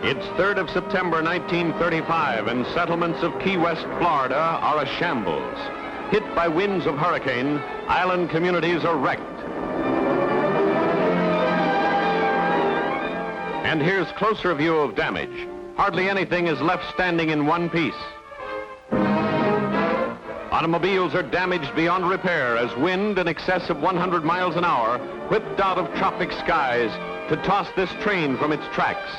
It's 3rd of September 1935, and settlements of Key West, Florida are a shambles. Hit by winds of hurricane, island communities are wrecked. And here's closer view of damage. Hardly anything is left standing in one piece. Automobiles are damaged beyond repair as wind in excess of 100 miles an hour whipped out of tropic skies to toss this train from its tracks.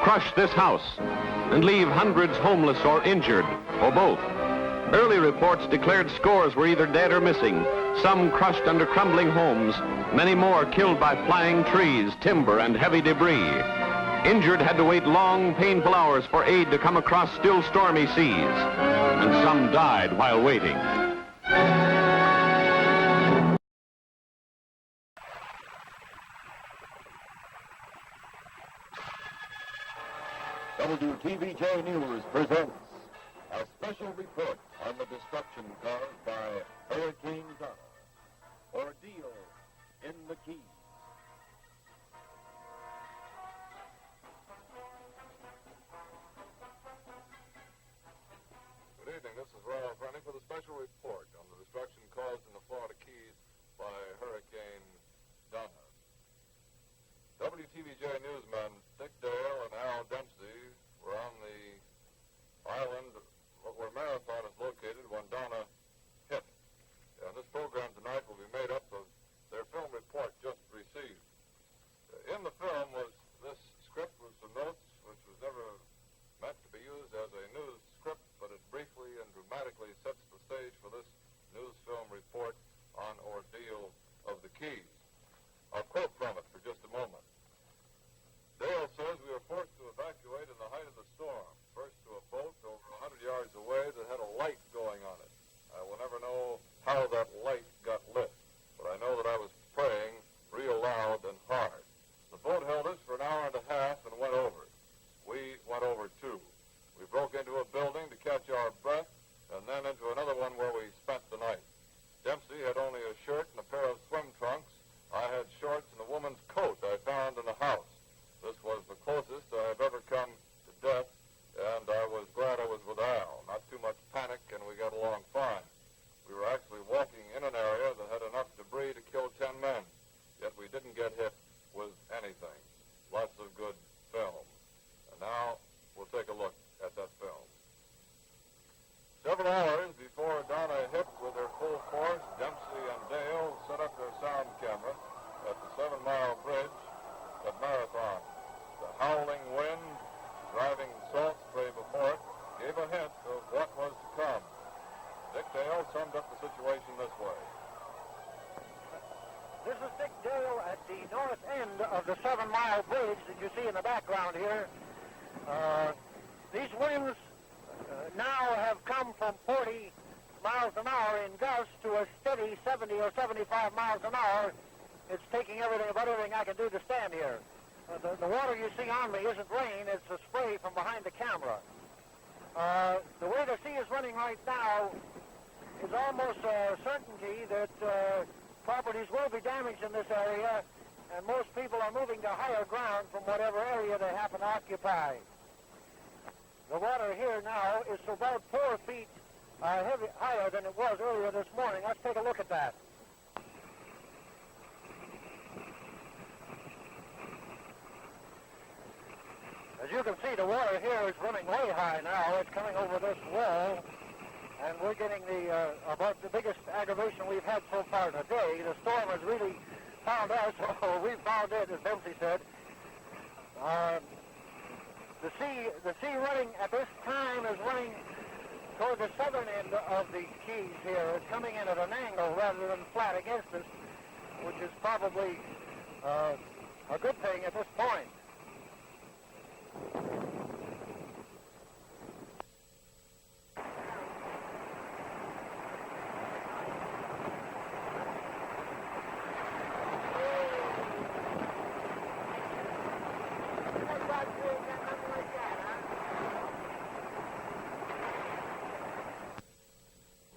Crush this house and leave hundreds homeless or injured, or both. Early reports declared scores were either dead or missing, some crushed under crumbling homes, many more killed by flying trees, timber, and heavy debris. Injured had to wait long, painful hours for aid to come across still stormy seas, and some died while waiting. WTVJ News presents a special report on the destruction caused by Hurricane Donna. Ordeal in the Keys. Good evening, this is Ralph Rennie for the special report on the destruction caused in the Florida Keys by Hurricane Donna. WTVJ newsmen Dick Dale and Al Dempsey were on the island where Marathon is located when Donna hit. And this program tonight will be made up of their film report just received. In the film was this script with some notes, which was never meant to be used as a news script, but it briefly and dramatically sets the stage for this news film report on Ordeal of the Keys. I'll quote from it for just a moment. Dale says we were forced to evacuate in the height of the storm, first to a boat over 100 yards away that had a light going on it. I will never know how that light got lit, but I know that I was praying real loud and hard. The boat held us for an hour and a half and went over. We went over too. We broke into a building to catch our breath and then into another one where we spent the night. Dempsey had only a shirt and a pair of swim trunks. I had shorts and a woman's coat I found in the house. This was the closest I have ever come to death, and I was glad I was with Al. Not too much panic, and we got along fine. We were actually walking in an area that had enough debris to kill 10 men, yet we didn't get hit with anything. Lots of good film. And now we'll take a look at that film. Several hours before Donna hit with her full force, Dempsey and Dale set up their sound camera at the 7-mile bridge at Marathon. The howling wind, driving salt spray before it, gave a hint of what was to come. Dick Dale summed up the situation this way. This is Dick Dale at the north end of the 7-mile bridge that you see in the background here. These winds now have come from 40 miles an hour in gusts to a steady 70 or 75 miles an hour. It's taking about everything I can do to stand here. The water you see on me isn't rain, it's a spray from behind the camera. The way the sea is running right now is almost a certainty that properties will be damaged in this area, and most people are moving to higher ground from whatever area they happen to occupy. The water here now is about 4 feet higher than it was earlier this morning. Let's take a look at that. As you can see, the water here is running way high now. It's coming over this wall, and we're getting about the biggest aggravation we've had so far today. The storm has really found us, or we found it, as Dempsey said. The sea running at this time is running toward the southern end of the Keys here. It's coming in at an angle rather than flat against us, which is probably a good thing at this point.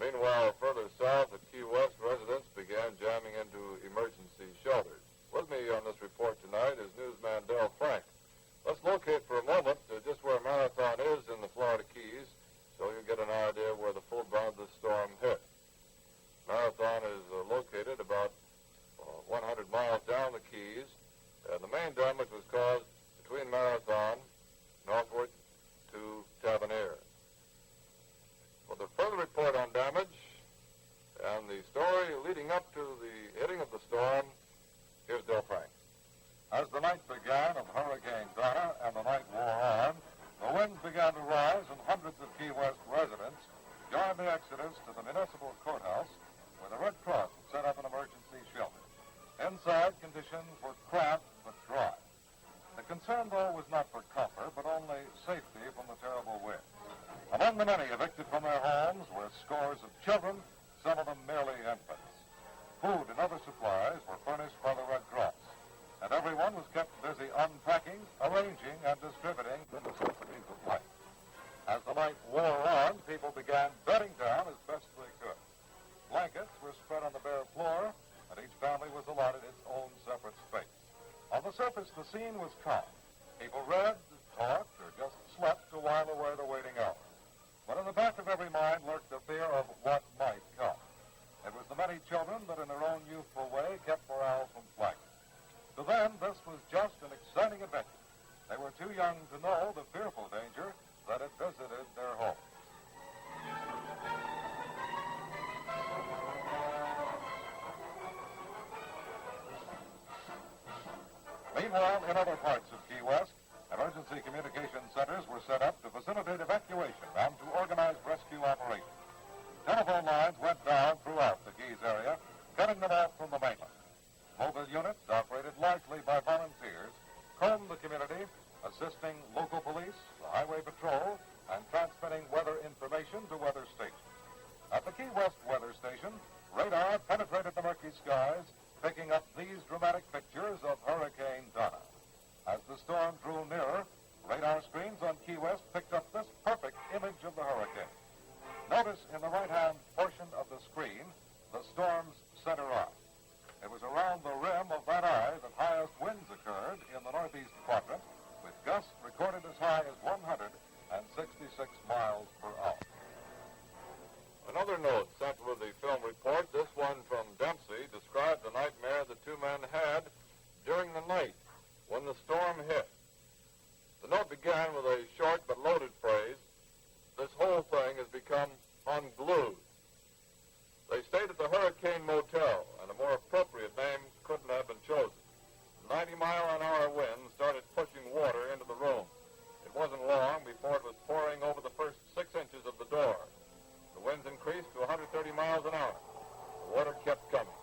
Meanwhile, further south at Key West, residents began jamming into emergency shelters. With me on this report tonight the story leading up to the hitting of the storm, here's Bill Frank. As the night began of Hurricane Donna and the night wore on, the winds began to rise and hundreds of Key West residents joined the exodus to the municipal courthouse where the Red Cross had set up an emergency shelter. Inside, conditions were cramped but dry. The concern, though, was not for comfort, but only safety from the terrible winds. Among the many evicted from their homes were scores of children, some of them merely infants. Food and other supplies were furnished by the Red Cross, and everyone was kept busy unpacking, arranging, and distributing the necessities of life. As the night wore on, people began bedding down as best they could. Blankets were spread on the bare floor, and each family was allotted its own separate space. On the surface, the scene was calm. People read, talked, or just slept to while away the waiting hours. But in the back of every mind lurked the fear of what might come. It was the many children that in their own youthful way kept morale from flagging. To them, this was just an exciting adventure. They were too young to know the fearful danger that had visited their homes. Meanwhile, in other parts of Key West, emergency communication centers were set up to facilitate evacuation and to organize rescue operations. Telephone lines went down throughout the Keys area, cutting them off from the mainland. Mobile units, operated largely by volunteers, combed the community, assisting local police, the highway patrol, and transmitting weather information to weather stations. At the Key West weather station, radar penetrated the murky skies, picking up these dramatic pictures of Hurricane Donna. As the storm drew nearer, radar screens on Key West picked up this perfect image of the hurricane. Notice in the right-hand portion of the screen the storm's center eye. It was around the rim of that eye that highest winds occurred in the northeast quadrant, with gusts recorded as high as 166 miles per hour. Another note sent with the film report, this one from Dempsey, described the nightmare the two men had during the night when the storm hit. The note began with a short but loaded phrase, "This whole thing has become unglued." They stayed at the Hurricane Motel, and a more appropriate name couldn't have been chosen. 90-mile-an-hour winds started pushing water into the room. It wasn't long before it was pouring over the first 6 inches of the door. The winds increased to 130 miles an hour. The water kept coming.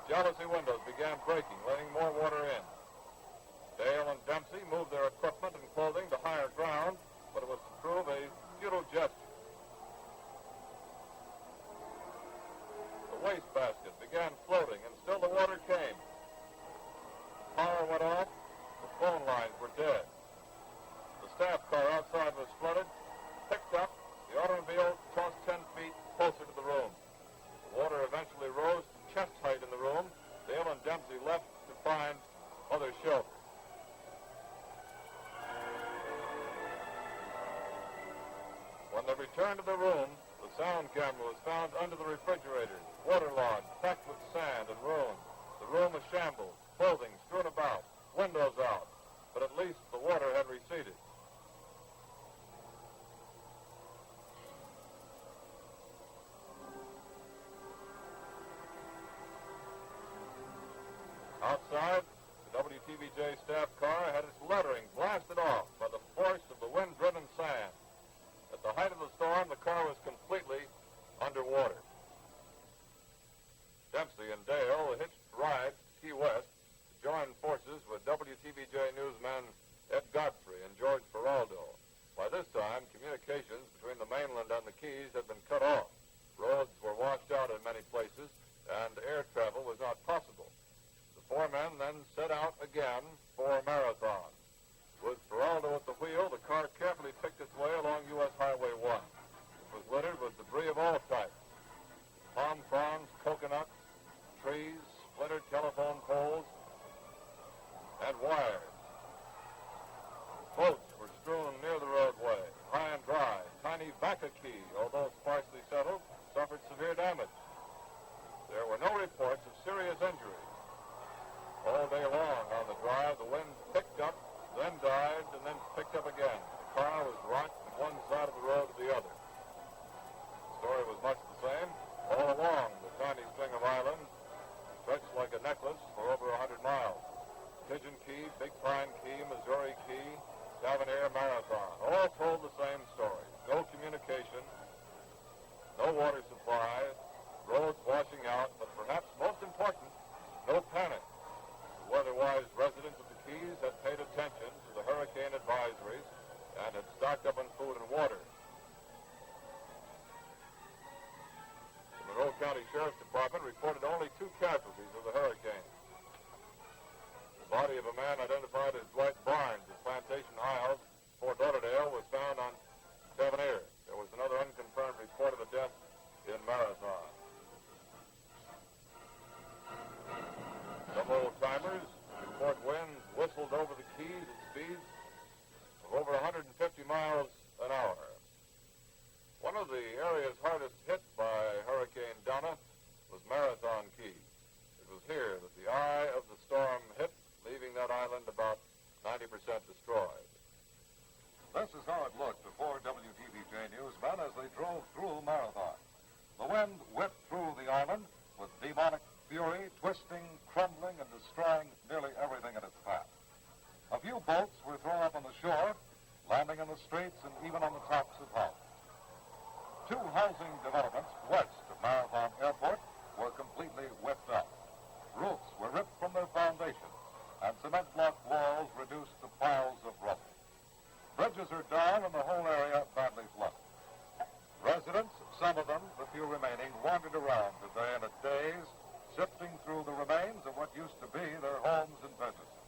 Jealousy windows began breaking, letting more water in. Dale and Dempsey moved their equipment and clothing to higher ground, but it was to prove a futile gesture. The wastebasket began floating, and still the water came. The power went off. The phone lines were dead. The staff car outside was flooded, picked up. The automobile tossed 10 feet closer to the room. The water eventually rose to chest height in the room. Dale and Dempsey left to find other shelter. When they returned to the room, the sound camera was found under the refrigerator, waterlogged, packed with sand and ruins. The room was shambles, clothing strewn about, windows out, but at least the water had receded. Outside, the WTVJ staff car had its lettering blasted off by the force of the wind-driven sand. At the height of the storm, the car was completely underwater. Dempsey and Dale hitched rides to Key West to join forces with WTVJ newsmen Ed Godfrey and George Feraldo. By this time, communications between the mainland and the Keys had been cut off. Roads were washed out in many places, and air travel was not possible. The four men then set out again for Marathon. With Feraldo at the wheel, the car carefully picked its way along U.S. Highway 1. It was littered with debris of all types. Palm fronds, coconuts, trees, splintered telephone poles, and wires. Boats were strewn near the roadway, high and dry. Tiny Vaca Key, although sparsely settled, suffered severe damage. There were no reports of serious injuries. All day long on the drive, the wind picked up, then died, and then picked up again. The car was rocked from one side of the road to the other. The story was much the same. All along, the tiny only 2 casualties of the hurricane. The body of a man identified as Dwight Barnes of Plantation Isles, Fort Lauderdale, was found on Tavernier. There was another unconfirmed report of a death in Marathon. Some old-timers report winds whistled over the Keys at speeds of over 150 miles an hour. One of the areas hardest hit by Hurricane Donna was Marathon Key. It was here that the eye of the storm hit, leaving that island about 90% destroyed. This is how it looked before WTVJ newsmen as they drove through Marathon. The wind whipped through the island with demonic fury, twisting, crumbling, and destroying nearly everything in its path. A few boats were thrown up on the shore, landing in the streets and even on the tops of houses. 2 housing developments west of Marathon Airport were completely whipped out. Roofs were ripped from their foundations, and cement block walls reduced to piles of rubble. Bridges are down and the whole area badly flooded. Residents, some of them, the few remaining, wandered around today and a daze, sifting through the remains of what used to be their homes and businesses.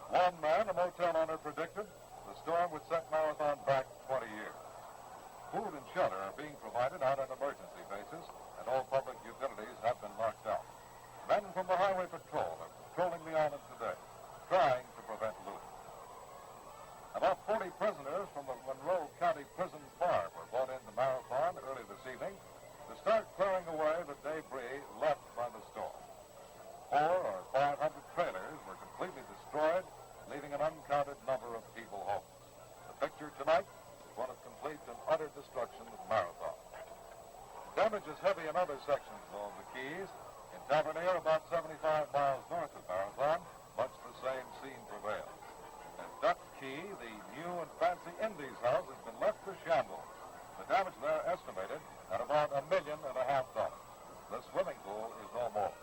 One man, a motel owner, predicted the storm would set Marathon back 20 years. Food and shelter are being provided on an emergency basis, and all public utilities have been locked out. Men from the Highway Patrol are patrolling the island today, trying to prevent looting. About 40 prisoners from the Monroe County Prison Farm were brought into Marathon early this evening to start clearing away the debris left by the storm. 400 or 500 trailers were completely destroyed, leaving an uncounted number of people homeless. The picture tonight is one of complete and utter destruction of Marathon. Damage is heavy in other sections of the Keys. In Tavernier, about 75 miles north of Marathon, much the same scene prevails. At Duck Key, the new and fancy Indies house has been left to shambles. The damage there estimated at about $1.5 million. The swimming pool is no more.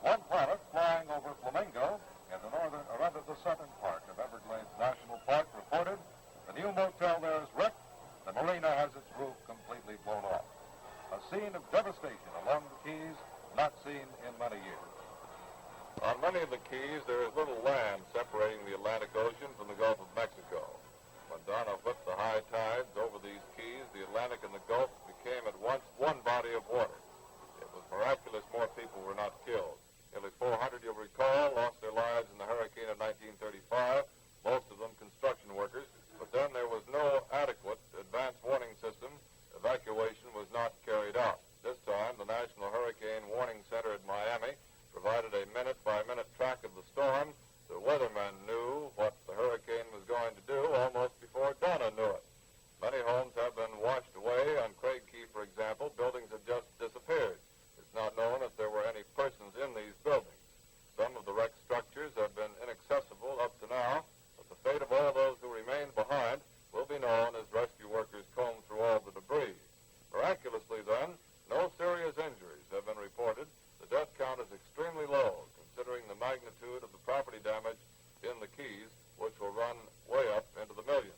One pilot flying over Flamingo in the northern or under the southern part of Everglades National Park reported the new motel there is wrecked. The marina has its roof completely blown off. A scene of devastation along the Keys not seen in many years. On many of the Keys, there is little land separating the Atlantic Ocean from the Gulf of Mexico. When Donna whipped the high tides over these Keys, the Atlantic and the Gulf became at once one body of water. It was miraculous more people were not killed. Nearly 400, you'll recall, lost their lives in the hurricane of 1935, most of them construction workers, but then there was no adequate advance warning system. Evacuation was not carried out. This time, the National Hurricane Warning Center at Miami provided a minute-by-minute track of the storm. The weathermen knew what the hurricane was going to do almost before Donna knew it. Many homes have been washed away. On Craig Key, for example, buildings have just disappeared. It's not known if there were any persons in these buildings. Some of the wrecked structures have been inaccessible up to now, but the fate of all those who remain behind will be known as rescue workers comb through all the debris. Miraculously, then, no serious injuries have been reported. The death count is extremely low, considering the magnitude of the property damage in the Keys, which will run way up into the millions.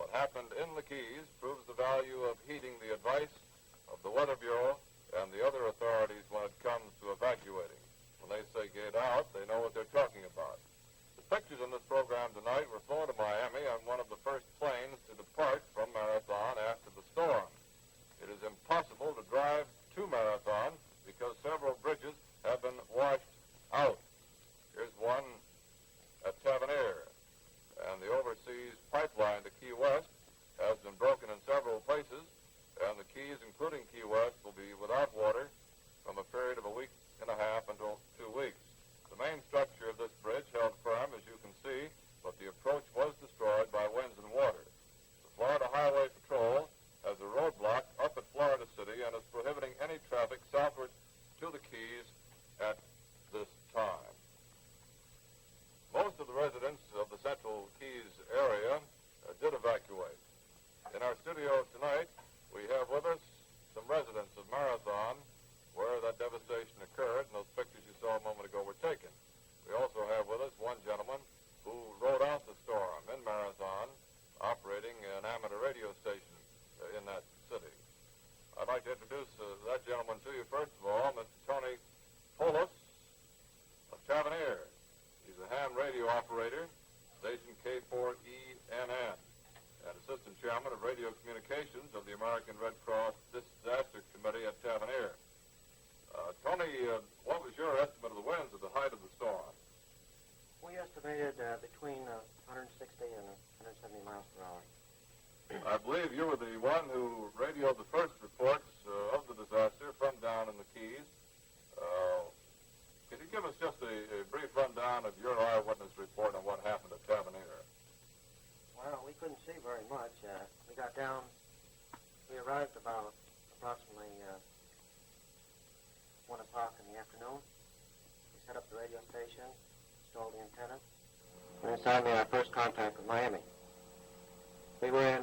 What happened in the Keys proves the value of heeding the advice of the Weather Bureau and the other Polis of Tavernier. He's a ham radio operator, station K4ENN, and assistant chairman of radio communications of the American Red Cross Disaster Committee at Tavernier. Tony, what was your estimate of the winds at the height of the storm? We estimated between 160 and 170 miles per hour. I believe you were the one who radioed the first reports of the disaster from down in the Keys. Could you give us just a brief rundown of your eyewitness report on what happened at Tavernier? Well, we couldn't see very much. We got down, we arrived about approximately 1 o'clock in the afternoon. We set up the radio station, installed the antenna, and then signed our first contact with Miami. We were in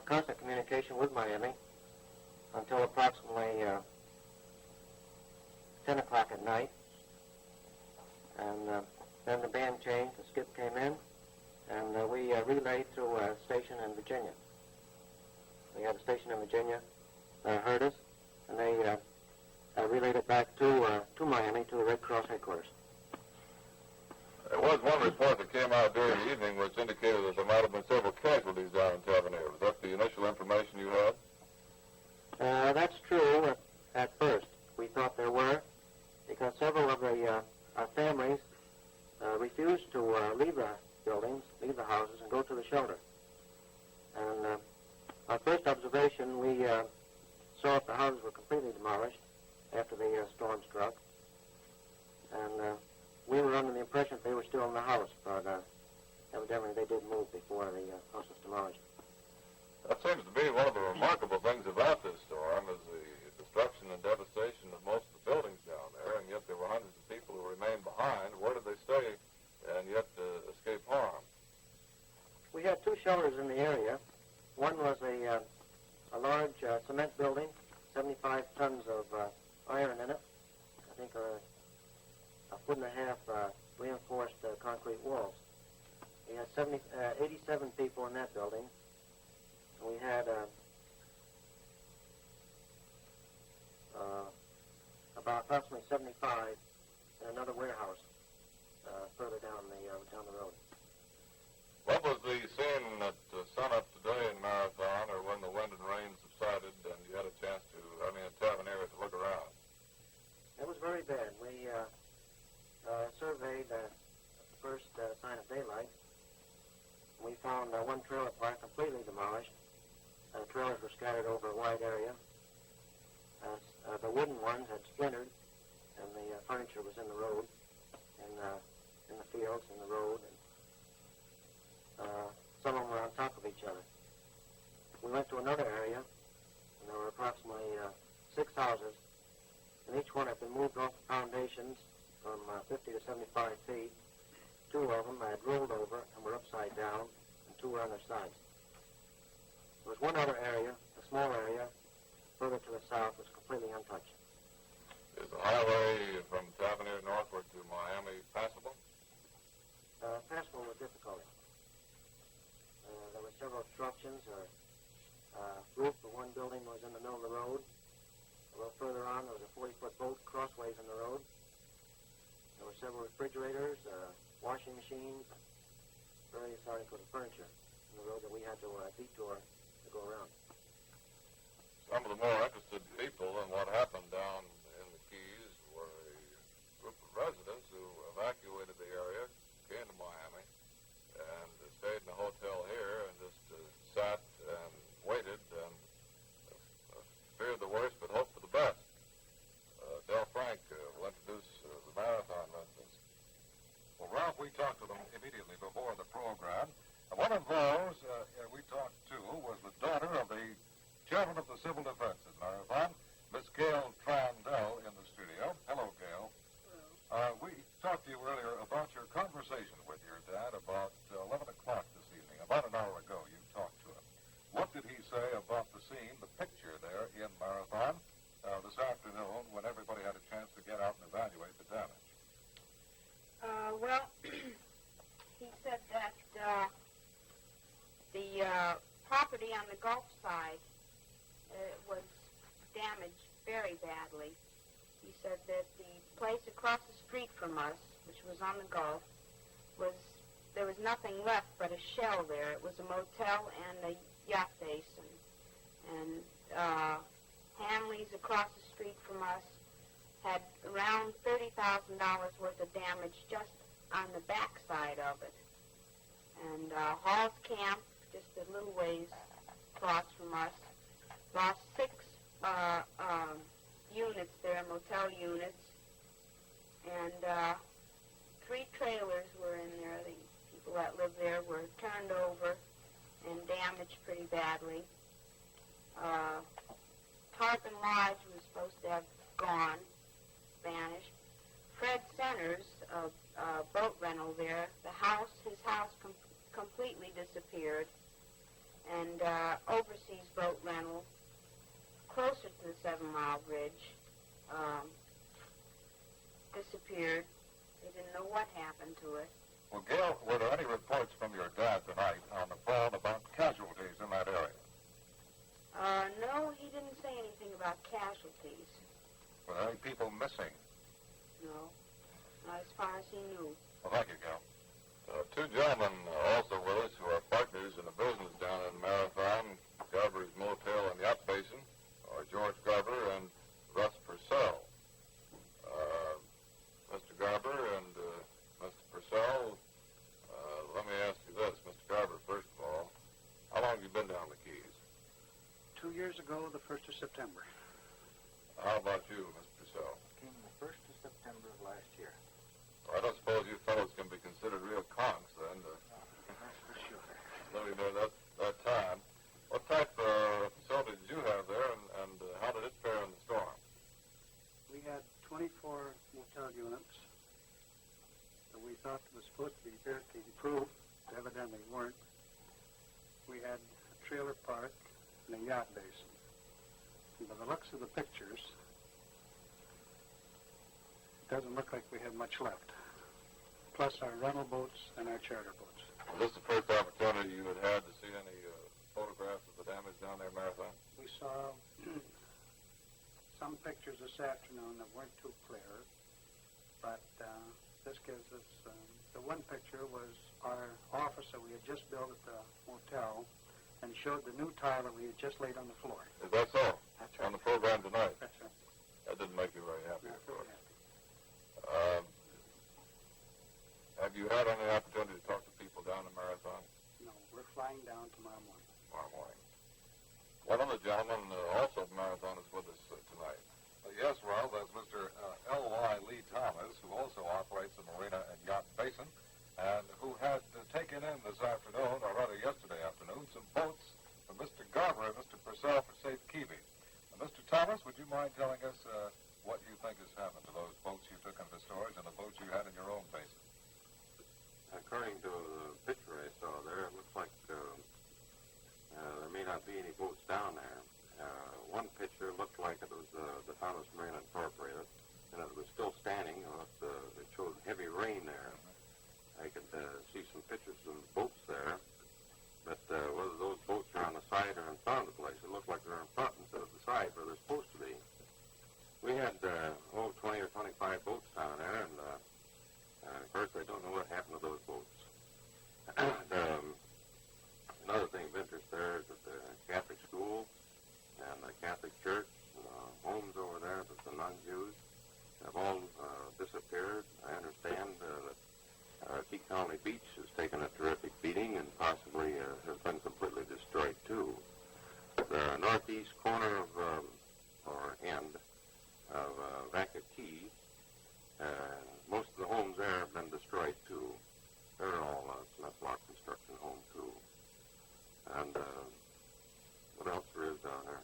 constant communication with Miami until approximately 10 o'clock at night. And then the band changed, the skip came in, and we relayed through a station in Virginia. We had a station in Virginia heard us, and they relayed it back to Miami, to the Red Cross headquarters. There was one report that came out during the evening which indicated that there might have been several casualties down in Tavernier. Was that the initial information you had? That's true at first. We thought there were, because several of our families refused to leave the buildings, leave the houses, and go to the shelter. And our first observation, we saw if the houses were completely demolished after the storm struck. And we were under the impression that they were still in the house, but evidently they did move before the house was demolished. That seems to be one of the remarkable things about this storm is the destruction and devastation of most of the buildings down there, and yet there were hundreds of people who remained behind. Where did they stay and yet escape harm? We had two shelters in the area. One was a large cement building, 75 tons of iron in it. I think a 1.5 foot reinforced concrete walls. We had 87 people in that building. And we had about approximately 75 in another warehouse further down the road. What was the scene at sunup today in Marathon, or when the wind and rain subsided and you had a chance to, at Tavernier, to look around? It was very bad. We surveyed the first sign of daylight. We found one trailer park completely demolished. Trailers were scattered over a wide area. The wooden ones had splintered, and the furniture was in the road, in the fields, in the road. And, some of them were on top of each other. We went to another area, and there were approximately 6 houses, and each one had been moved off the foundations from 50 to 75 feet. 2 of them had rolled over and were upside down, and 2 were on their sides. There was one other area, a small area, further to the south, was completely untouched. Is the highway from Tavernier northward to Miami passable? Passable with difficulty. There were several obstructions. Roof of one building was in the middle of the road. A little further on, there was a 40-foot boat crossways in the road. There were several refrigerators, washing machines, various articles of furniture in the road that we had to detour to go around. Some of the more interested people in what happened down in the Keys were a group of residents who evacuated the area, came to Miami, and stayed in a hotel here and just sat and waited and feared the worst but hoped for the best. Del Frank will introduce the Marathon residents. Well, Ralph, we talked to them immediately before the program. And one of those we talked to was the daughter of the chairman of the Civil Defense at Marathon, Miss Gail Tran said that the place across the street from us, which was on the Gulf, there was nothing left but a shell there. It was a motel and a yacht basin. And Hanley's across the street from us had around $30,000 worth of damage just on the backside of it. And Hall's Camp, just a little ways across from us, lost 6 units there, motel units, and 3 trailers were in there. The people that lived there were turned over and damaged pretty badly. Tarpon Lodge was supposed to have gone, vanished. Fred Centers, boat rental there, his house completely disappeared. And Overseas Boat Rental, closer to the 7 Mile Bridge, disappeared. They didn't know what happened to it. Well, Gail, were there any reports from your dad tonight on the phone about casualties in that area? No, he didn't say anything about casualties. Were there any people missing? No, not as far as he knew. Well, thank you, Gail. 2 gentlemen also with us who are partners in a business down in Marathon, Garber's Motel and Yacht Basin, are George Garber and Russ Purcell. Mr. Garber and Mr. Purcell, let me ask you this. Mr. Garber, first of all, how long have you been down the Keys? 2 years ago, the 1st of September. How about you, Mr. Purcell? Came the 1st of September of last year. I don't suppose you fellows can be considered real conks then. That's for sure. Let me know that time. What type of facility did you have there, and how did it fare in the storm? We had 24 motel units that we thought was supposed to be hurricane-proof. Evidently weren't. We had a trailer park and a yacht basin. And by the looks of the pictures, it doesn't look like we have much left. Plus our rental boats and our charter boats. Was this the first opportunity you had to see any photographs of the damage down there, Marathon? We saw some pictures this afternoon that weren't too clear, but this gives us, the one picture was our office that we had just built at the motel and showed the new tile that we had just laid on the floor. Is that so? That's On right. the program tonight? That's right. That didn't make you very happy, Not of very course. happy. Have you had any opportunity to talk to people down in Marathon No, we're flying down tomorrow morning. tomorrow morning? One of the gentlemen also at Marathon is with us tonight. Yes, Ralph, that's Mr. L.Y. Lee Thomas, who also operates the Marina and Yacht Basin, and who had taken in this afternoon, or rather yesterday afternoon, some boats from Mr. Garber and Mr. Purcell for safekeeping. Mr. Thomas, would you mind telling us what you think has happened to those boats you took into storage and the boats you had in your own basin? According to the picture I saw there, it looks like there may not be any boats down there. One picture looked like it was the Thomas Marine Incorporated, and it was still standing. It showed heavy rain there. I could see some pictures of boats there, but whether those boats are on the side or in front of the place, it looked like they're in front instead of the side where they're supposed to be. We had 20 or 25 boats down there, and of course I don't know what happened to those boats. Another thing of interest there is that the Catholic school and the Catholic church, homes over there that the nuns used, have all disappeared. I understand that Key County Beach has taken a terrific beating and possibly has been completely destroyed too. The northeast corner of, or end of Vaca Key, most of the homes there have been destroyed too. They're all cement block construction homes too. And what else there is down there?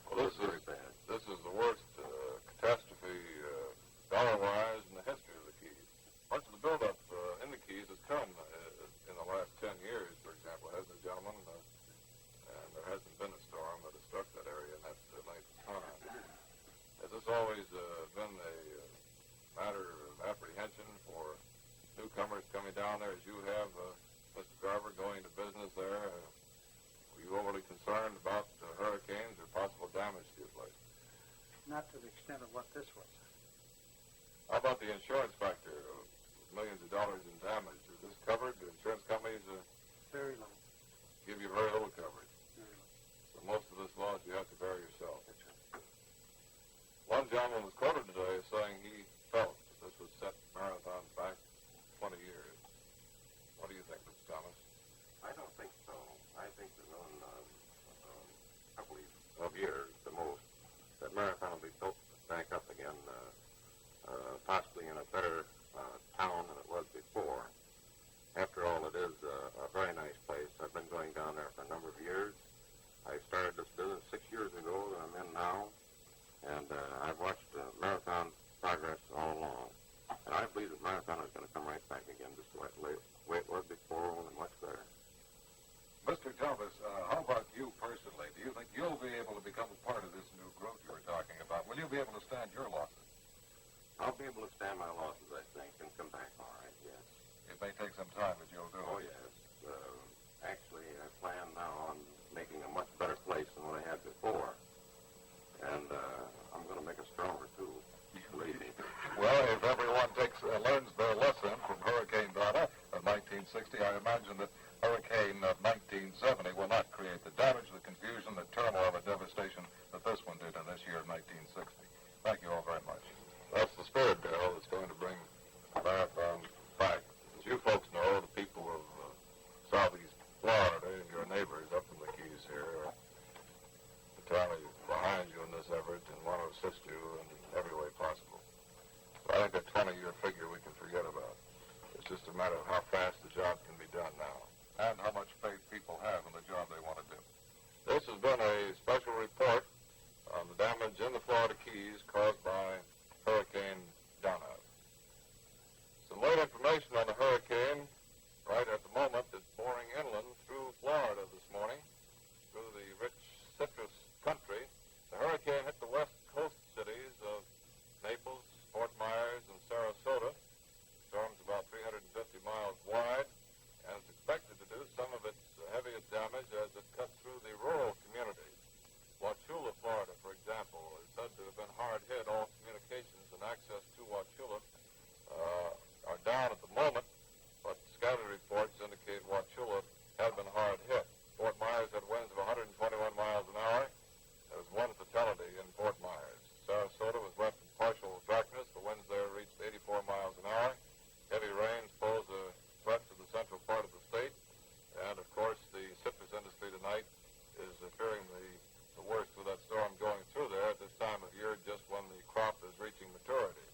Well, this very is bad. This is the worst catastrophe dollar-wise in the history of the Keys. Much of the buildup in the Keys has come in the last 10 years, for example, hasn't it, gentlemen? And there hasn't been a storm that has struck that area in that length of time. Has this always been a matter of apprehension for newcomers coming down there as you have, Mr. Garber, going to business there? Were you overly concerned about hurricanes or possible damage to your place? Not to the extent of what this was. How about the insurance factor? Millions of dollars in damage. Is this covered? The insurance companies Very low. give you very little coverage. Very low. So most of this loss you have to bear yourself. One gentleman was quoted today as saying he felt that this would set Marathon back 20 years. What do you think, Mr. Thomas? I don't think so. I think that in a couple of years, the most, that Marathon will be built back up again, possibly in a better town than it was before. After all, it is a very nice place. I've been going down there for a number of years. I started this business 6 years ago that I'm in now, and I've watched Marathon progress all along. And I believe that Marathon is going to come right back again just the way it was before, only much better. Mr. Thomas, how about you personally? Do you think you'll be able to become a part of this new growth you were talking about? Will you be able to stand your losses? I'll be able to stand my losses, I think, and come back all right, yes. It may take some time, but you'll do it. Oh, yes. Actually, I plan now on making a much better place than what I had before. And I'm going to make it stronger, too. Believe me. Well, if everyone learns their lesson from Hurricane Donna of 1960, I imagine that Hurricane of 1970 will not create the damage, the confusion, the turmoil, the devastation that this one did in this year of 1960. Thank you all very much. That's the spirit, Darrell, that's going to bring Marathon back. As you folks know, the people of southeast Florida and your neighbors up in the Keys here are entirely behind you in this effort and want to assist you in every way possible. So I think a 20-year figure we can forget about. It's just a matter of how fast the job can be done now. And how much faith people have in the job they want to do. This has been a special report on the damage in the Florida Keys caused by Hurricane Donna. Some late information on the hurricane. Right at the moment, it's pouring inland through Florida this morning, through the rich citrus country. The hurricane hit the west coast cities of Naples, Fort Myers, and Sarasota. Storm's about 350 miles wide, and it's expected to do some of its heaviest damage as it cuts through the rural communities. Wauchula, Florida, for example, is said to have been hard hit. All communications and access to Wauchula are down at the moment, but scattered reports indicate Wauchula had been hard hit. Fort Myers had winds of 121 miles an hour. There was one fatality in Fort Myers. Sarasota was left in partial darkness. The winds there reached 84 miles an hour. Heavy rains pose a threat to the central part of the state. And, of course, the citrus industry tonight is fearing the worst of that storm going through there at this time of year, just when the crop is reaching maturity.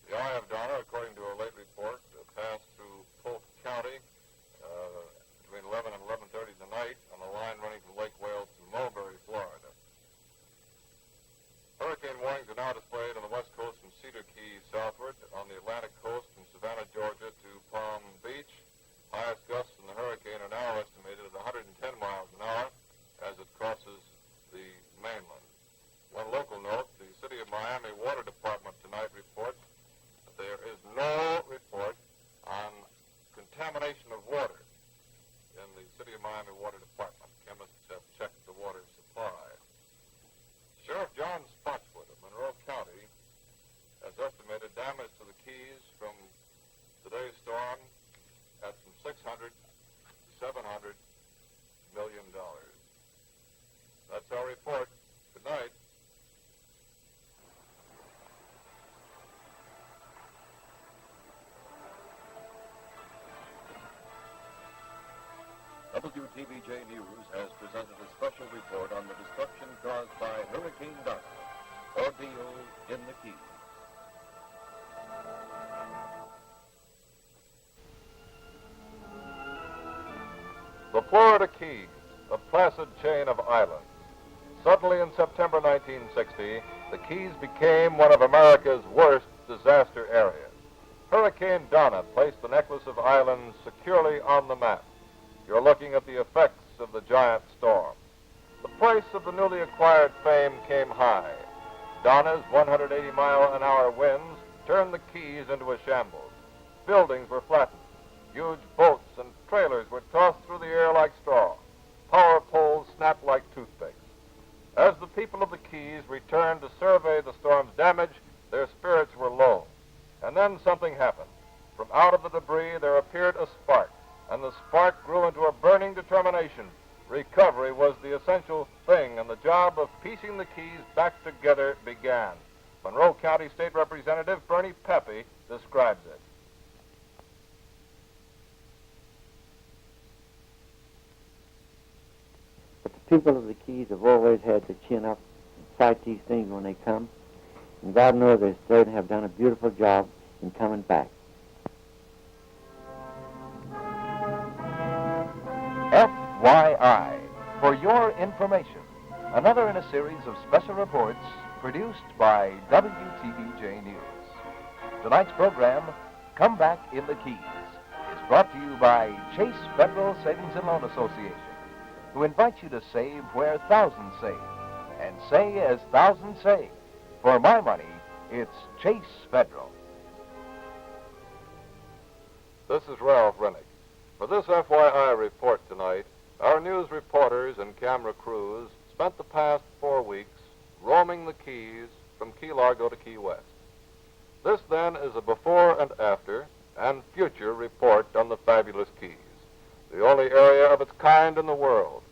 The Eye of Donna, according to a late report, passed through Polk County between 11 and 11:30 tonight on a line running from Lake Wales to Mulberry, Florida. Hurricane warnings are now displayed on the west coast from Cedar Key southward, on the Atlantic coast from Savannah, Georgia to Palm Beach. Highest gusts in the hurricane are now estimated at 110 miles an hour as it crosses the mainland. One local note, the City of Miami Water Department tonight reports that there is no report on contamination of water in the City of Miami Water Department. Chemists have checked the water supply. Sheriff John Spotswood of Monroe County has estimated damage to the Keys from today's storm at from $600 to $700 million. That's our report. Good night. WTVJ News has presented a special report on the destruction caused by Hurricane Donna. Ordeal in the Keys. The Florida Keys, a placid chain of islands. Suddenly in September 1960, the Keys became one of America's worst disaster areas. Hurricane Donna placed the necklace of islands securely on the map. You're looking at the effects of the giant storm. The price of the newly acquired fame came high. Donna's 180-mile-an-hour winds turned the Keys into a shambles. Buildings were flattened. Huge boats and trailers were tossed through the air like straw. Power poles snapped like toothpicks. As the people of the Keys returned to survey the storm's damage, their spirits were low. And then something happened. From out of the debris there appeared a spark, and the spark grew into a burning determination. Recovery was the essential thing, and the job of piecing the keys back together began. Monroe County State Representative Bernie Pepe describes it. But the people of the Keys have always had to chin up and fight these things when they come. And God knows they certainly have done a beautiful job in coming back. FYI, for your information, another in a series of special reports produced by WTVJ News. Tonight's program, Come Back in the Keys, is brought to you by Chase Federal Savings and Loan Association, who invites you to save where thousands save, and say as thousands save. For my money, it's Chase Federal. This is Ralph Rennick. For this FYI report tonight, our news reporters and camera crews spent the past 4 weeks roaming the Keys from Key Largo to Key West. This, then, is a before and after and future report on the fabulous Keys, the only area of its kind in the world,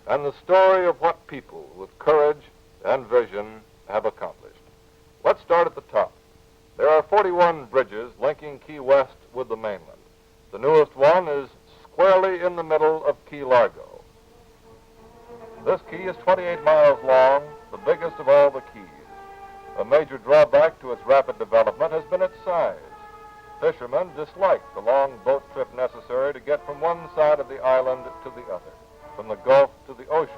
and the story of what people with courage and vision have accomplished. Let's start at the top. There are 41 bridges linking Key West with the mainland. The newest one is squarely in the middle of Key Largo. This key is 28 miles long, the biggest of all the keys. A major drawback to its rapid development has been its size. Fishermen dislike the long boat trip necessary to get from one side of the island to the other, from the Gulf to the ocean.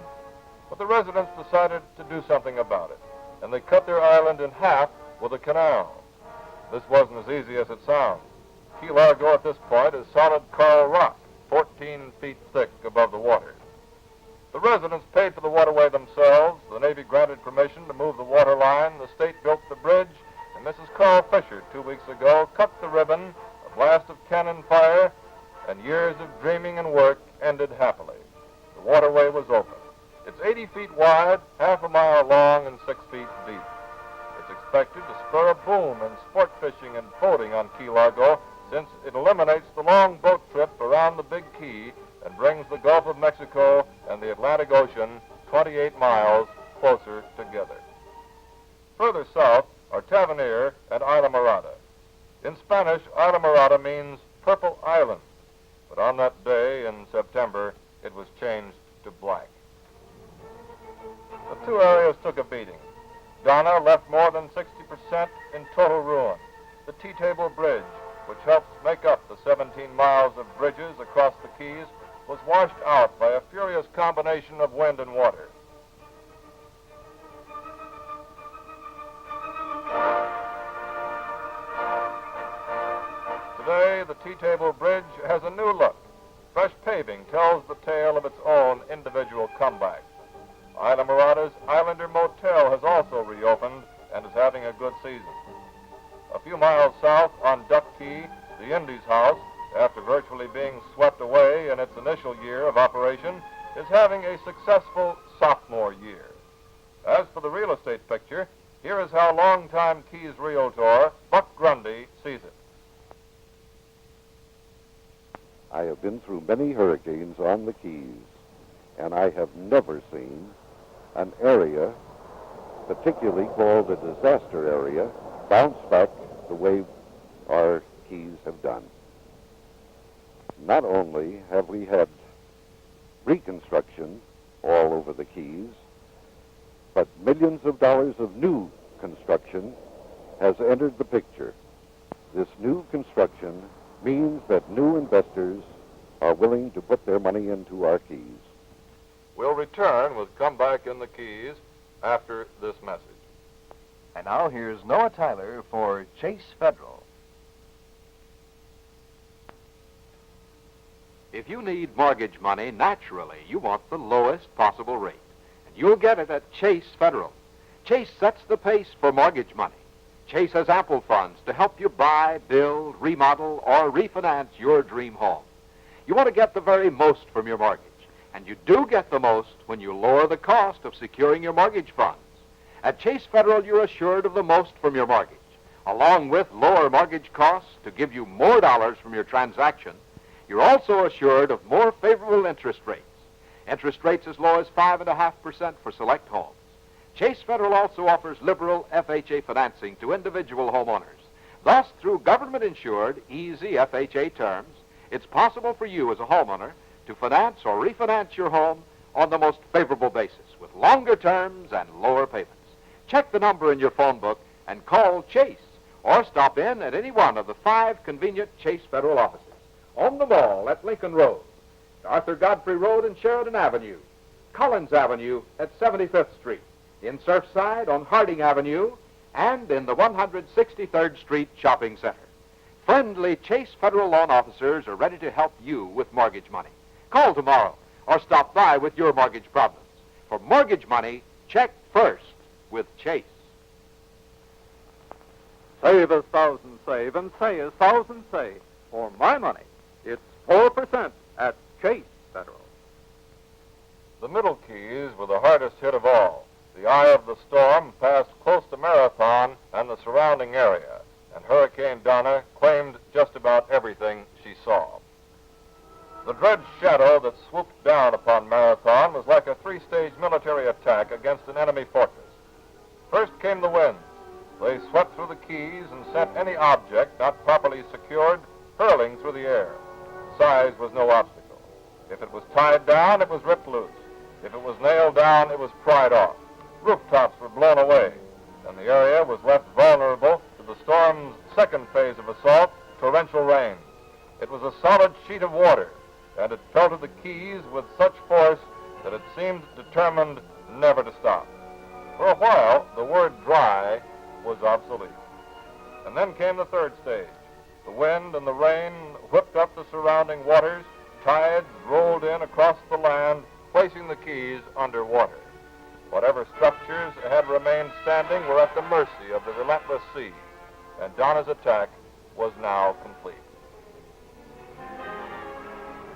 But the residents decided to do something about it, and they cut their island in half with a canal. This wasn't as easy as it sounds. Key Largo at this point is solid coral rock, 14 feet thick above the water. The residents paid for the waterway themselves. The Navy granted permission to move the water line. The state built the bridge, and Mrs. Carl Fisher 2 weeks ago cut the ribbon. A blast of cannon fire, and years of dreaming and work ended happily. The waterway was open. It's 80 feet wide, half a mile long, and 6 feet deep. It's expected to spur a boom in sport fishing and boating on Key Largo, since it eliminates the long boat trip around the big key and brings the Gulf of Mexico and the Atlantic Ocean 28 miles closer together. Further south are Tavernier and Isla Morada. In Spanish, Isla Morada means Purple Island, but on that day in September, it was changed to black. The two areas took a beating. Donna left more than 60% in total ruin. The T-Table Bridge, which helps make up the 17 miles of bridges across the Keys, was washed out by a furious combination of wind and water. Today, the T-Table Bridge has a new look. Fresh paving tells the tale of its own individual comeback. Isla Morada's Islander Motel has also reopened and is having a good season. A few miles south on Duck Key, the Indies House, after virtually being swept away in its initial year of operation, is having a successful sophomore year. As for the real estate picture, here is how longtime Keys realtor Buck Grundy sees it. I have been through many hurricanes on the Keys, and I have never seen an area, particularly called a disaster area, bounce back the way our Keys have done. Not only have we had reconstruction all over the Keys, but millions of dollars of new construction has entered the picture. This new construction means that new investors are willing to put their money into our Keys. We'll return with Come Back in the Keys after this message. And now here's Noah Tyler for Chase Federal. If you need mortgage money, naturally, you want the lowest possible rate. And you'll get it at Chase Federal. Chase sets the pace for mortgage money. Chase has ample funds to help you buy, build, remodel, or refinance your dream home. You want to get the very most from your mortgage. And you do get the most when you lower the cost of securing your mortgage funds. At Chase Federal, you're assured of the most from your mortgage, along with lower mortgage costs to give you more dollars from your transaction, you're also assured of more favorable interest rates. Interest rates as low as 5.5% for select homes. Chase Federal also offers liberal FHA financing to individual homeowners. Thus, through government-insured, easy FHA terms, it's possible for you as a homeowner to finance or refinance your home on the most favorable basis with longer terms and lower payments. Check the number in your phone book and call Chase or stop in at any one of the 5 convenient Chase Federal offices. On the mall at Lincoln Road, Arthur Godfrey Road and Sheridan Avenue, Collins Avenue at 75th Street, in Surfside on Harding Avenue, and in the 163rd Street Shopping Center. Friendly Chase Federal loan officers are ready to help you with mortgage money. Call tomorrow or stop by with your mortgage problems. For mortgage money, check first with Chase. Save 1,000 save and say 1,000 save. For my money, it's 4% at Chase Federal. The Middle Keys were the hardest hit of all. The eye of the storm passed close to Marathon and the surrounding area, and Hurricane Donna claimed just about everything she saw. The dread shadow that swooped down upon Marathon was like a 3-stage military attack against an enemy fortress. First came the winds. They swept through the Keys and sent any object not properly secured hurling through the air. Size was no obstacle. If it was tied down, it was ripped loose. If it was nailed down, it was pried off. Rooftops were blown away, and the area was left vulnerable to the storm's second phase of assault, torrential rains. It was a solid sheet of water, and it pelted the Keys with such force that it seemed determined never to stop. For a while, the word dry was obsolete. And then came the third stage. The wind and the rain whipped up the surrounding waters. Tides rolled in across the land, placing the Keys under water. Whatever structures had remained standing were at the mercy of the relentless sea, and Donna's attack was now complete.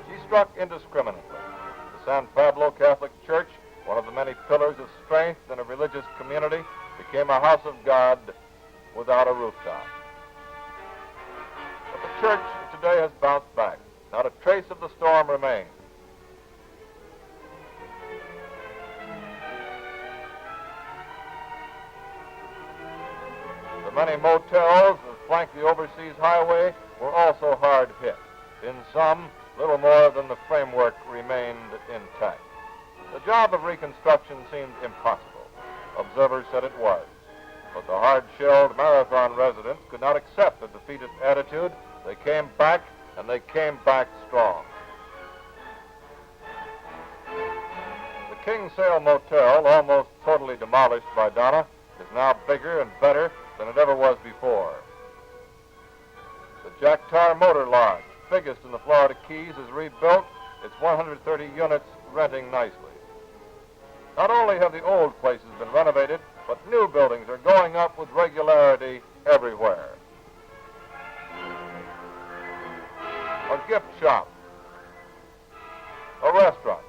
She struck indiscriminately. The San Pablo Catholic Church, one of the many pillars of strength in a religious community, became a house of God without a rooftop. But the church today has bounced back. Not a trace of the storm remains. The many motels that flank the overseas highway were also hard hit. In some, little more than the framework remained intact. The job of reconstruction seemed impossible. Observers said it was. But the hard-shelled Marathon residents could not accept a defeated attitude. They came back, and they came back strong. The Kingsale Motel, almost totally demolished by Donna, is now bigger and better than it ever was before. The Jack Tar Motor Lodge, biggest in the Florida Keys, is rebuilt, its 130 units renting nicely. Not only have the old places been renovated, but new buildings are going up with regularity everywhere. A gift shop, a restaurant,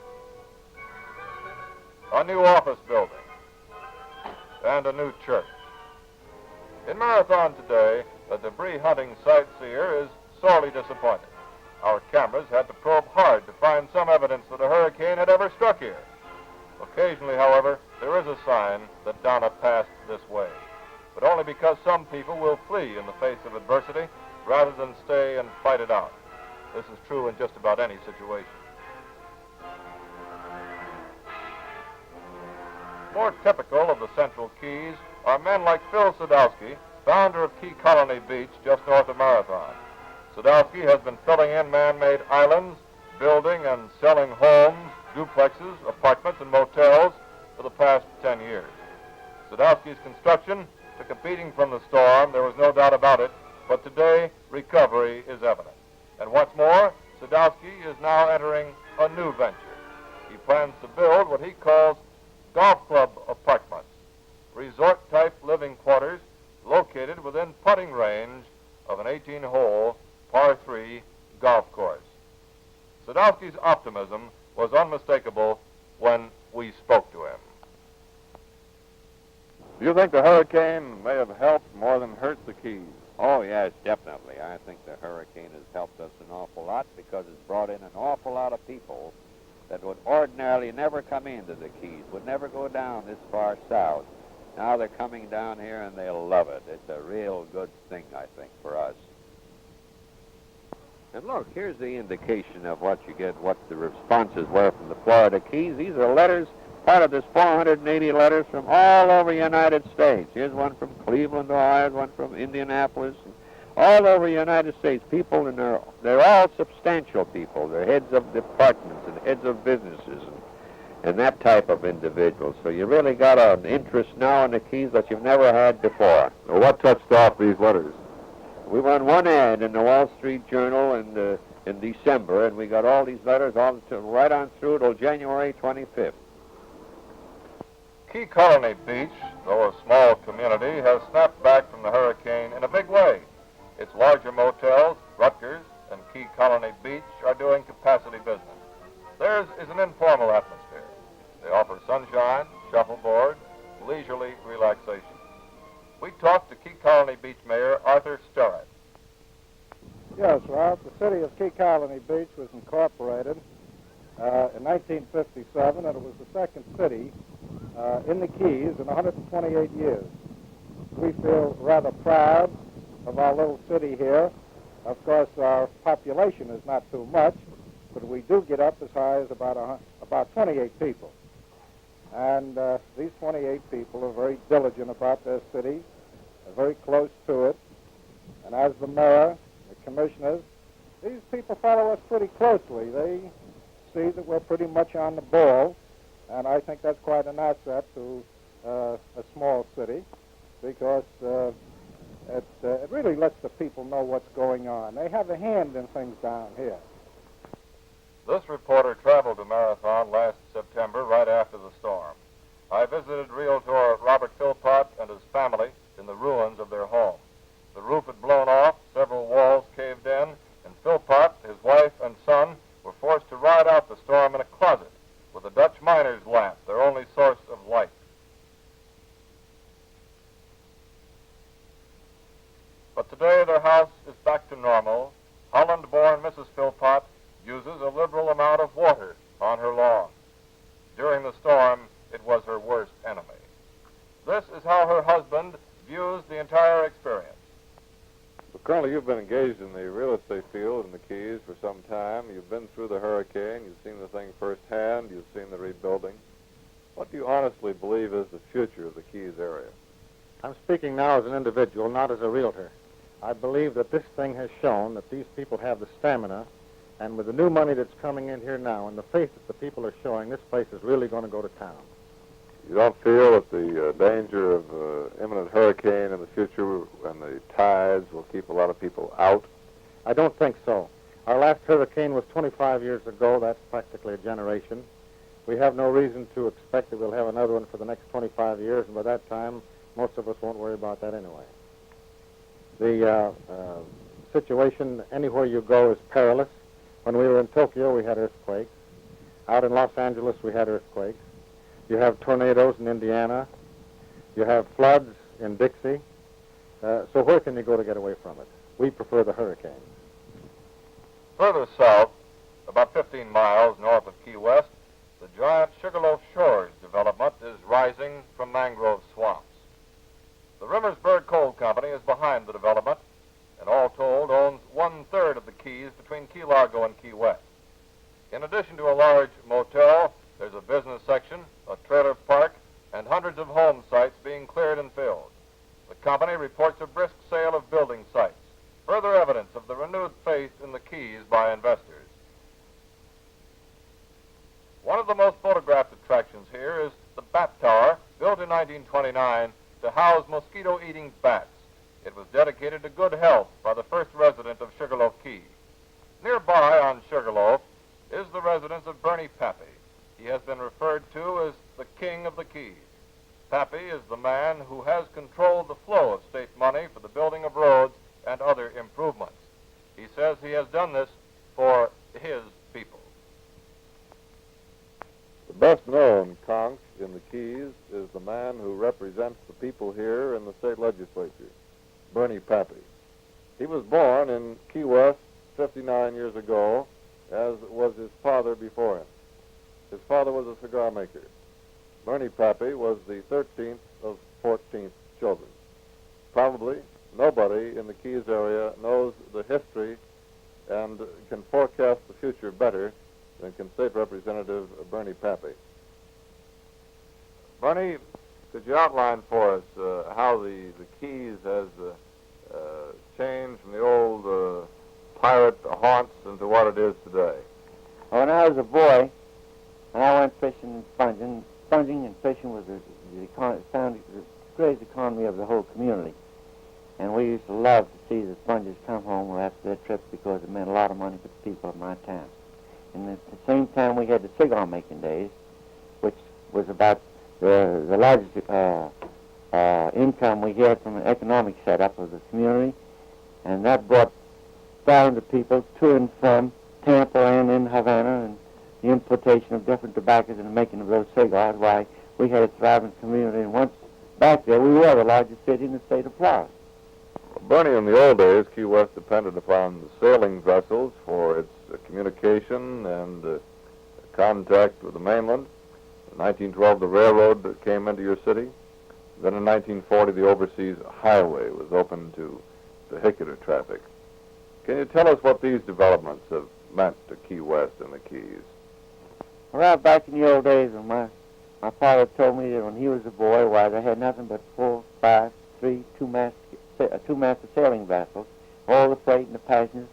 a new office building, and a new church. In Marathon today, the debris hunting sightseer is sorely disappointed. Our cameras had to probe hard to find some evidence that a hurricane had ever struck here. Occasionally, however, there is a sign that Donna passed this way, but only because some people will flee in the face of adversity rather than stay and fight it out. This is true in just about any situation. More typical of the Central Keys are men like Phil Sadowski, founder of Key Colony Beach just north of Marathon. Sadowski has been filling in man-made islands, building and selling homes, duplexes, apartments, and motels for the past 10 years. Sadowski's construction took a beating from the storm, there was no doubt about it, but today recovery is evident. And what's more, Sadowski is now entering a new venture. He plans to build what he calls golf club apartments, resort-type living quarters located within putting range of an 18-hole par 3 golf course. Sadowski's optimism was unmistakable when we spoke to him. Do you think the hurricane may have helped more than hurt the Keys? Oh, yes, definitely. I think the hurricane has helped us an awful lot because it's brought in an awful lot of people that would ordinarily never come into the Keys, would never go down this far south. Now they're coming down here and they'll love it. It's a real good thing, I think, for us. And look, here's the indication of what you get, what the responses were from the Florida Keys. These are letters, part of this 480 letters from all over the United States. Here's one from Cleveland, Ohio, one from Indianapolis, and all over the United States. People, and they're all substantial people. They're heads of departments and heads of businesses and that type of individuals. So you really got an interest now in the Keys that you've never had before. Well, what touched off these letters? We run one ad in the Wall Street Journal in December, and we got all these letters right on through till January 25th. Key Colony Beach, though a small community, has snapped back from the hurricane in a big way. Its larger motels, Rutgers and Key Colony Beach, are doing capacity business. Theirs is an informal atmosphere. They offer sunshine, shuffleboard, leisurely relaxation. We talked to Key Colony Beach Mayor Arthur Sterrett. Yes, Ralph, the city of Key Colony Beach was incorporated in 1957, and it was the second city in the Keys in 128 years. We feel rather proud of our little city here. Of course, our population is not too much, but we do get up as high as about 28 people. And these 28 people are very diligent about their city, are very close to it. And as the mayor, the commissioners, these people follow us pretty closely. They see that we're pretty much on the ball, and I think that's quite an asset to a small city because it really lets the people know what's going on. They have a hand in things down here. This reporter traveled to Marathon last September, right after the storm. I visited Realtor Robert Philpott and his family in the ruins of their home. The roof had blown off, several walls caved in, and Philpott, his wife, and son were forced to ride out the storm in a closet with a Dutch miner's lamp, their only source of light. But today their house is back to normal. Holland-born Mrs. Philpott uses a liberal amount of water on her lawn. During the storm, it was her worst enemy. This is how her husband views the entire experience. Well, Colonel, you've been engaged in the real estate field in the Keys for some time. You've been through the hurricane. You've seen the thing firsthand. You've seen the rebuilding. What do you honestly believe is the future of the Keys area? I'm speaking now as an individual, not as a realtor. I believe that this thing has shown that these people have the stamina, and with the new money that's coming in here now and the faith that the people are showing, this place is really going to go to town. You don't feel that the danger of imminent hurricane in the future and the tides will keep a lot of people out? I don't think so. Our last hurricane was 25 years ago. That's practically a generation. We have no reason to expect that we'll have another one for the next 25 years, and by that time, most of us won't worry about that anyway. The situation anywhere you go is perilous. When we were in Tokyo, we had earthquakes. Out in Los Angeles, we had earthquakes. You have tornadoes in Indiana. You have floods in Dixie. So where can you go to get away from it? We prefer the hurricane. Further south, about 15 miles north of Key West, the giant Sugarloaf Shores development is rising from mangrove swamps. The Rimmersburg Coal Company is behind the development, and all told owns 1/3 of the Keys between Key Largo and Key West. In addition to a large motel, there's a business section, a trailer park, and hundreds of home sites being cleared and filled. The company reports a brisk sale of building sites, further evidence of the renewed faith in the Keys by investors. One of the most photographed attractions here is the Bat Tower, built in 1929 to house mosquito-eating bats. It was dedicated to good health by the first resident of Sugarloaf Key. Nearby on Sugarloaf is the residence of Bernie Pappy. He has been referred to as the King of the Keys. Pappy is the man who has controlled the flow of state money for the building of roads and other improvements. He says he has done this for his people. The best known conch in the Keys is the man who represents the people Pappy. He was born in Key West 59 years ago, as was his father before him. His father was a cigar maker. Bernie Pappy was the 13th of 14 children. Probably nobody in the Keys area knows the history and can forecast the future better than can State Representative Bernie Pappy. Bernie, could you outline for us how the Keys has changed from the old pirate haunts into what it is today? When I was a boy, and I went fishing and sponging and fishing was the greatest economy of the whole community. And we used to love to see the sponges come home after their trips because it meant a lot of money for the people of my town. And at the same time, we had the cigar making days, which was about the largest income we had from an economic setup of the community, and that brought thousands of people to and from Tampa and in Havana, and the importation of different tobaccos and the making of those cigars. Why, we had a thriving community, and once back there, we were the largest city in the state of Florida. Bernie, in the old days, Key West depended upon the sailing vessels for its communication and contact with the mainland. In 1912, the railroad came into your city. Then in 1940, the overseas highway was opened to vehicular traffic. Can you tell us what these developments have meant to Key West and the Keys? Right back in the old days, when my father told me that when he was a boy, why, they had nothing but 4, 5, 3, two-masted sailing vessels. All the freight and the passengers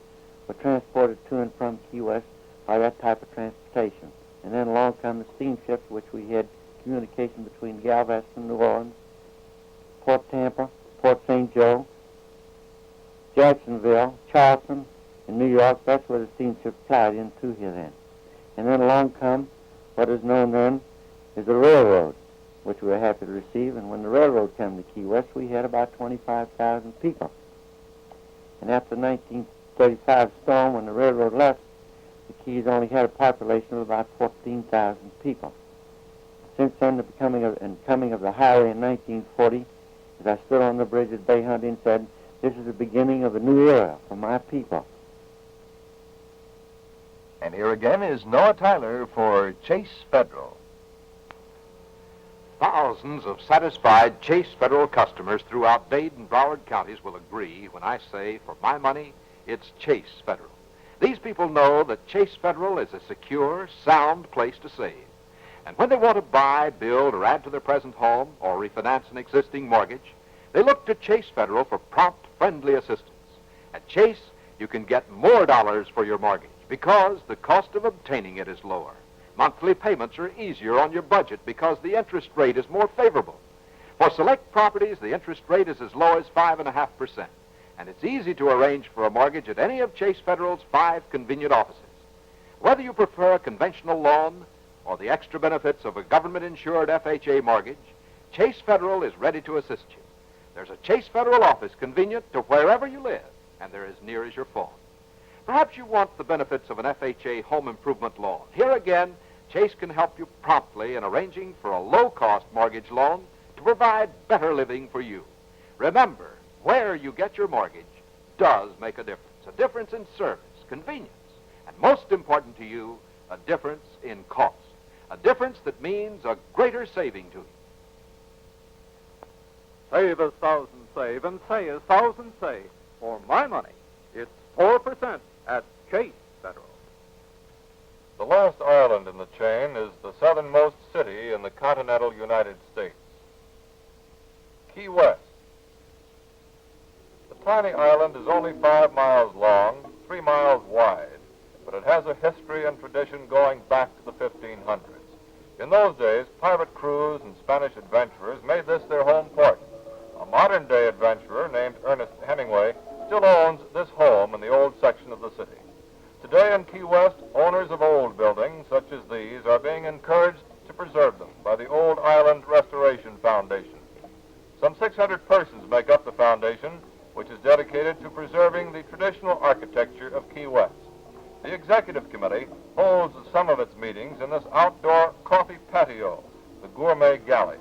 were transported to and from Key West by that type of transportation. And then along come the steamships, which we had communication between Galveston, New Orleans, Port Tampa, Port St. Joe, Jacksonville, Charleston, and New York. That's where the steamship plied into here then. And then along come what is known then as the railroad, which we were happy to receive. And when the railroad came to Key West, we had about 25,000 people. And after the 1935 storm, when the railroad left, the Keys only had a population of about 14,000 people. Since then, the coming of the highway in 1940, as I stood on the bridge at Bay Hunting and said, "This is the beginning of a new era for my people." And here again is Noah Tyler for Chase Federal. Thousands of satisfied Chase Federal customers throughout Dade and Broward counties will agree when I say, for my money, it's Chase Federal. These people know that Chase Federal is a secure, sound place to save. And when they want to buy, build, or add to their present home, or refinance an existing mortgage, they look to Chase Federal for prompt, friendly assistance. At Chase, you can get more dollars for your mortgage because the cost of obtaining it is lower. Monthly payments are easier on your budget because the interest rate is more favorable. For select properties, the interest rate is as low as 5.5%, and it's easy to arrange for a mortgage at any of Chase Federal's 5 convenient offices. Whether you prefer a conventional loan or the extra benefits of a government-insured FHA mortgage, Chase Federal is ready to assist you. There's a Chase Federal office convenient to wherever you live, and they're as near as your phone. Perhaps you want the benefits of an FHA home improvement loan. Here again, Chase can help you promptly in arranging for a low-cost mortgage loan to provide better living for you. Remember, where you get your mortgage does make a difference in service, convenience, and most important to you, a difference in cost, a difference that means a greater saving to you. Save as thousands save, and say as thousands say. For my money, it's 4% at Chase Federal. The last island in the chain is the southernmost city in the continental United States, Key West. The tiny island is only 5 miles long, 3 miles wide, but it has a history and tradition going back to the 1500s. In those days, pirate crews and Spanish adventurers made this their home port. A modern-day adventurer named Ernest Hemingway still owns this home in the old section of the city. Today in Key West, owners of old buildings such as these are being encouraged to preserve them by the Old Island Restoration Foundation. Some 600 persons make up the foundation, which is dedicated to preserving the traditional architecture of Key West. The executive committee holds some of its meetings in this outdoor coffee patio, the Gourmet Galley.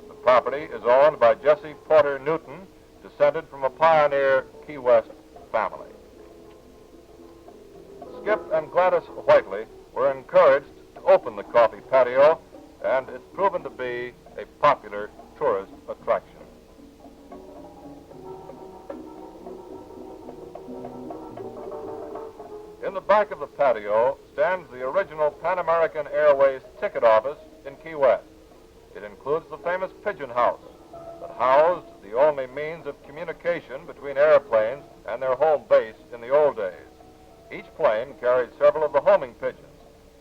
The property is owned by Jesse Porter Newton, descended from a pioneer Key West family. Skip and Gladys Whiteley were encouraged to open the coffee patio, and it's proven to be a popular tourist attraction. In the back of the patio stands the original Pan American Airways ticket office in Key West. It includes the famous Pigeon House that housed the only means of communication between airplanes and their home base in the old days. Each plane carried several of the homing pigeons,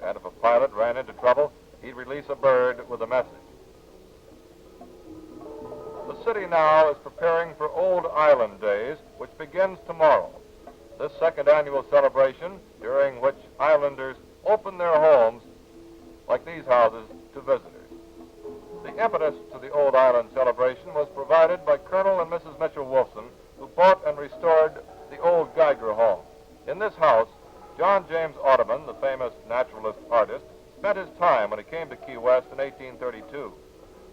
and if a pilot ran into trouble, he'd release a bird with a message. The city now is preparing for Old Island Days, which begins tomorrow. This second annual celebration, during which islanders open their homes, like these houses, to visitors. The impetus to the Old Island celebration was provided by Colonel and Mrs. Mitchell-Wolfson, who bought and restored the old Geiger home. In this house, John James Audubon, the famous naturalist artist, spent his time when he came to Key West in 1832.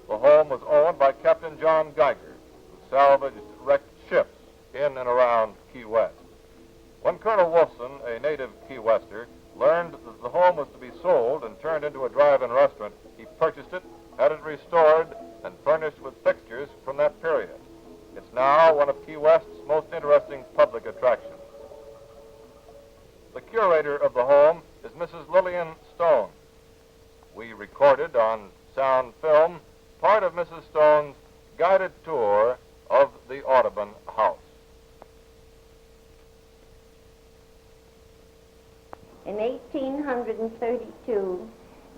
The home was owned by Captain John Geiger, who salvaged wrecked ships in and around Key West. When Colonel Wolfson, a native Key Wester, learned that the home was to be sold and turned into a drive-in restaurant, he purchased it, had it restored, and furnished with fixtures from that period. It's now one of Key West's most interesting public attractions. The curator of the home is Mrs. Lillian Stone. We recorded on sound film part of Mrs. Stone's guided tour of the Audubon house. In 1832,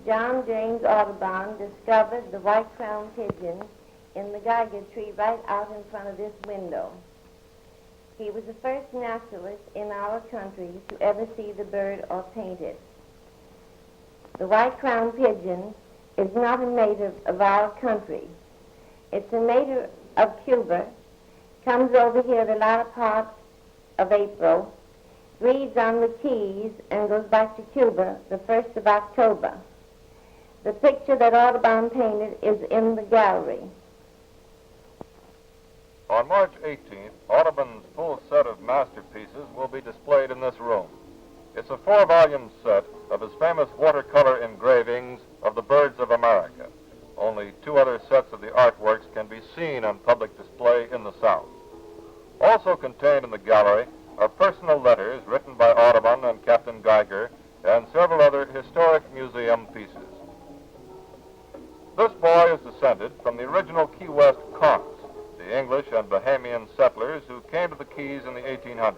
John James Audubon discovered the white-crowned pigeon in the Geiger tree right out in front of this window. He was the first naturalist in our country to ever see the bird or paint it. The white-crowned pigeon is not a native of our country. It's a native of Cuba, comes over here the latter part of April, breeds on the Keys, and goes back to Cuba the 1st of October. The picture that Audubon painted is in the gallery. On March 18th, Audubon's full set of masterpieces will be displayed in this room. It's a 4-volume set of his famous watercolor engravings of the birds of America. Only 2 other sets of the artworks can be seen on public display in the South. Also contained in the gallery are personal letters written by Audubon and Captain Geiger and several other historic museum pieces. This boy is descended from the original Key West conchs, the English and Bahamian settlers who came to the Keys in the 1800s.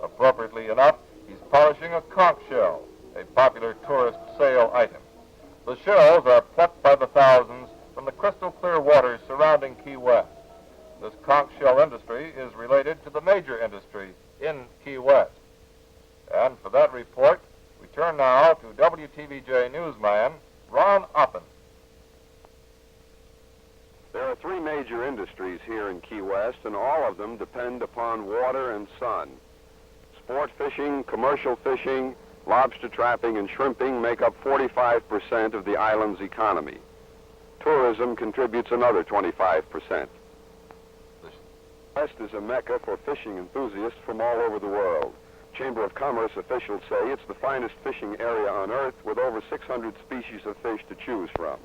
Appropriately enough, he's polishing a conch shell, a popular tourist sale item. The shells are plucked by the thousands from the crystal clear waters surrounding Key West. This conch shell industry is related to the major industry in Key West. And for that report, we turn now to WTVJ newsman Ron Oppen. There are 3 major industries here in Key West, and all of them depend upon water and sun. Sport fishing, commercial fishing, lobster trapping, and shrimping make up 45% of the island's economy. Tourism contributes another 25%. West is a mecca for fishing enthusiasts from all over the world. Chamber of Commerce officials say it's the finest fishing area on Earth with over 600 species of fish to choose from.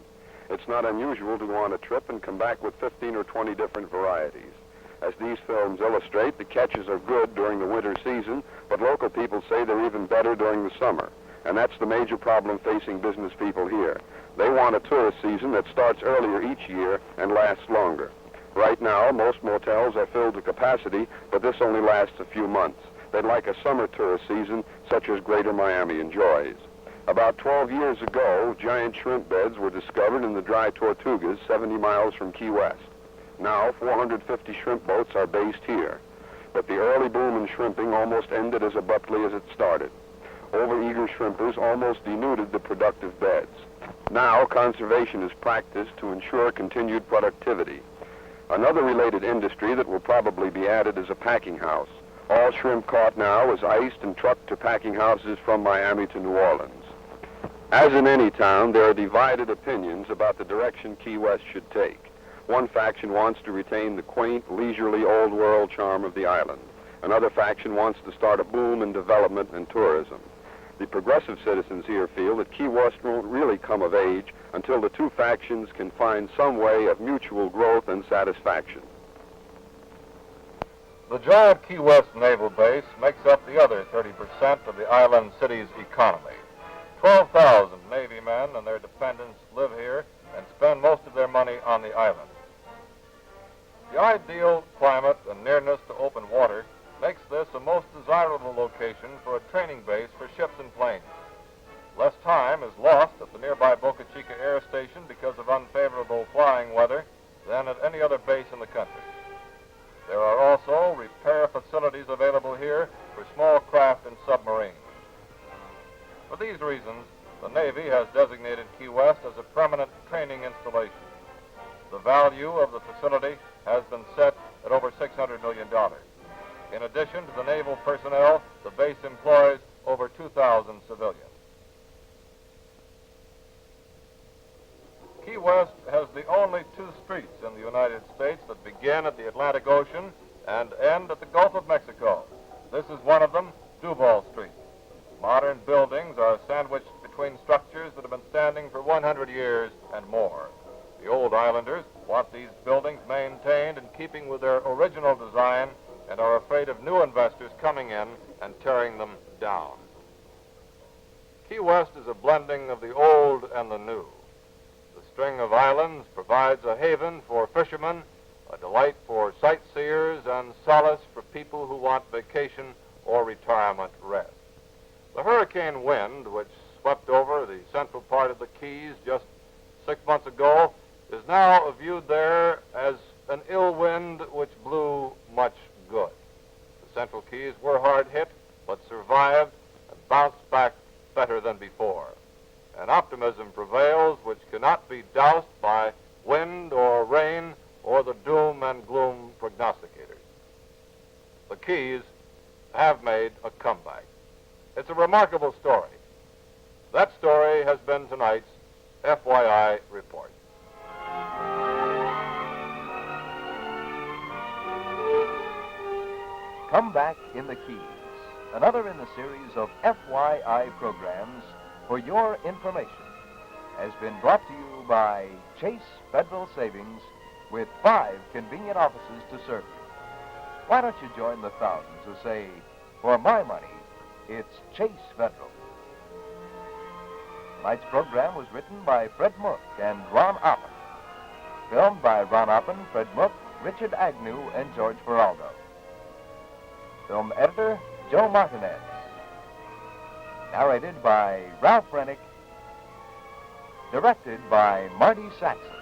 It's not unusual to go on a trip and come back with 15 or 20 different varieties. As these films illustrate, the catches are good during the winter season, but local people say they're even better during the summer. And that's the major problem facing business people here. They want a tourist season that starts earlier each year and lasts longer. Right now, most motels are filled to capacity, but this only lasts a few months. They'd like a summer tourist season such as Greater Miami enjoys. About 12 years ago, giant shrimp beds were discovered in the dry Tortugas 70 miles from Key West. Now, 450 shrimp boats are based here. But the early boom in shrimping almost ended as abruptly as it started. Over-eager shrimpers almost denuded the productive beds. Now, conservation is practiced to ensure continued productivity. Another related industry that will probably be added is a packing house. All shrimp caught now is iced and trucked to packing houses from Miami to New Orleans. As in any town, there are divided opinions about the direction Key West should take. One faction wants to retain the quaint, leisurely, old-world charm of the island. Another faction wants to start a boom in development and tourism. The progressive citizens here feel that Key West won't really come of age until the two factions can find some way of mutual growth and satisfaction. The giant Key West Naval Base makes up the other 30% of the island city's economy. 12,000 Navy men and their dependents live here and spend most of their money on the island. The ideal climate and nearness to open water makes this a most desirable location for a training base for ships and planes. Less time is lost at the nearby Boca Chica Air Station because of unfavorable flying weather than at any other base in the country. There are also repair facilities available here for small craft and submarines. For these reasons, the Navy has designated Key West as a permanent training installation. The value of the facility has been set at over $600 million. In addition to the naval personnel, the base employs over 2,000 civilians. Key West has the only two streets in the United States that begin at the Atlantic Ocean and end at the Gulf of Mexico. This is one of them, Duval Street. Modern buildings are sandwiched between structures that have been standing for 100 years and more. The old islanders want these buildings maintained in keeping with their original design and are afraid of new investors coming in and tearing them down. Key West is a blending of the old and the new. The string of islands provides a haven for fishermen, a delight for sightseers, and solace for people who want vacation or retirement rest. The hurricane wind, which swept over the central part of the Keys just 6 months ago, is now viewed there as an ill wind which blew much good. The Central Keys were hard hit, but survived and bounced back better than before. And optimism prevails which cannot be doused by wind or rain or the doom and gloom prognosticators. The Keys have made a comeback. It's a remarkable story. That story has been tonight's FYI report. Come Back in the Keys, another in the series of FYI programs for your information, has been brought to you by Chase Federal Savings with 5 convenient offices to serve you. Why don't you join the thousands who say, for my money, it's Chase Federal. Tonight's program was written by Fred Mook and Ron Oppen. Filmed by Ron Oppen, Fred Mook, Richard Agnew, and George Feraldo. Film editor, Joe Martinez. Narrated by Ralph Rennick. Directed by Marty Saxon.